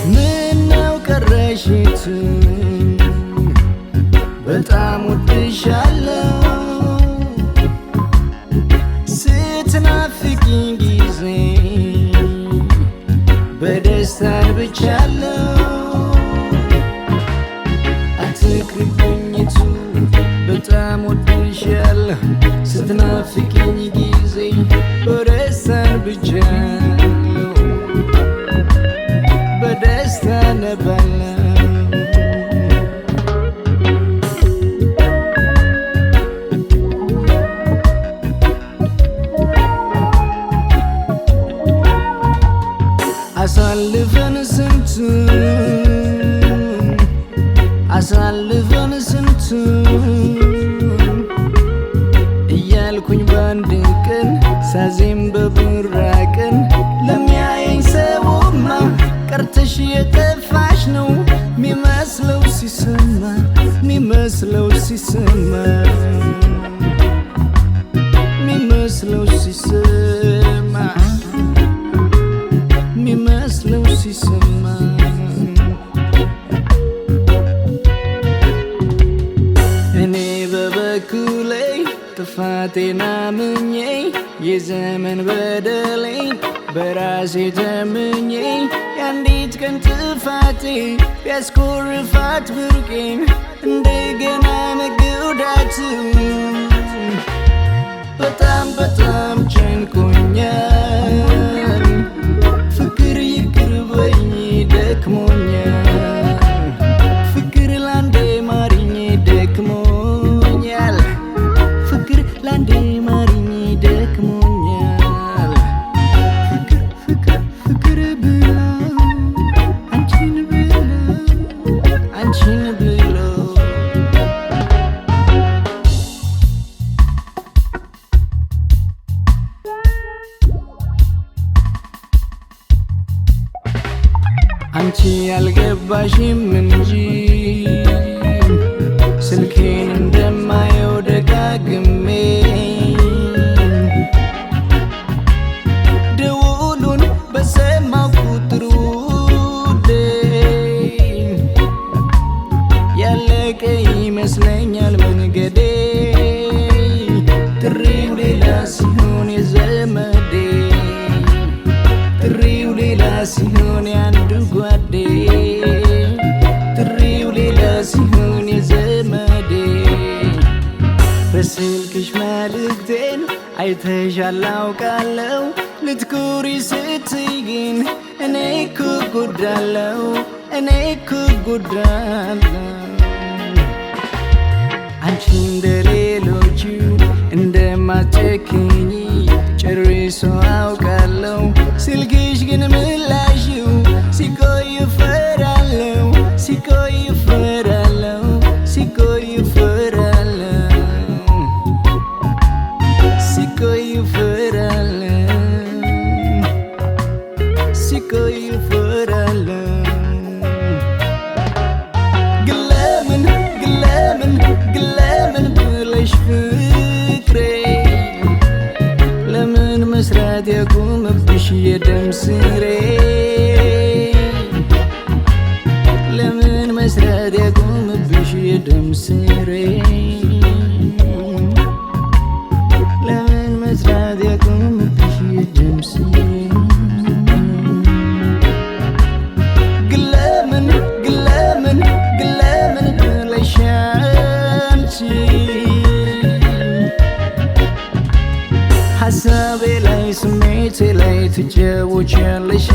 ምነው ቀረሽት በጣም ወድሻለሁ ስትናፍቂኝ ጊዜ በደስታ አልብቻለሁ አትቅርብኝቱ በጣም ወድሻለሁ ስትናፍቂኝ ጊዜ በደስታ አልብቻለሁ በደስታ ነባለሁ አሳልፈን ስንቱን እያልኩኝ በአንድ ቀን ሳዜም በብራ ቀን ለሚያየኝ ሰውማ ቀርተሽ የጠፋሽ ነው ሚመስለው ሲሰማ ሚመስለው ሲሰማ ሚመስለው ሲሰማ ሚመስለው ሲሰማ እኔ በበኩሌ ጥፋቴን አምኜ የዘመን በደሌን በራሴ ተምኜ የአንዲት ቀን ጥፋቴ ቢያስኮርፋት ብርቄን እንደገና መጎዳት በጣም በጣም ጨንቆኛል ፍቅር ይቅር በይኝ ደክሞኛል ፍቅር ላንዴ ማሪኝ ደክሞኛል ፍቅር ላንዴ ማሪኝ ደክሞኛል ፍቅር ፍቅር ፍቅር ብለው አንቺን ብለው አንቺ ያልገባሽም እንጂ ስልኬን እንደማየው ደጋግሜ ደውሉን በሰማው ቁጥር ውዴ ያለቀ ይመስለኛል መንገዴ ጥሪው ሌላ ሲሆን የዘመዴ ጥሪው ሌላ ሲሆን ያንዱ ጓዴ ጥሪው ሌላ ሲሆን የዘመዴ በስልክሽ መልእክቴን አይተሻል አውቃለሁ ልትኩሪ ስትይ ግን እኔ እኮ ጎዳለሁ እኔ እኮ ጎዳለሁ አንቺ እንደሌሎቹ እንደማትጨክኝ ጨርሶ አውቃለሁ ስልክሽ ግን ምላሽው ሲቆይ እፈራለሁ ሲቆይ እፈራለሁ ሲቆይ እፈራለሁ ሲቆይ እፈራለሁ ሲቆይ እፈራለሁ ግለምን ብለሽ ፍቅሬ ለምን መስራት ያቆመብሽ የደም ስሬ ለምን መስራት ያቆመብሽ የደም ስሬ ለምን መስራት ያቆመብሽ የደም ስሬ ግለምን ብለሽ አንቺ ሀሳቤ ላይ ስሜቴ ላይ ትጫወቻለሽ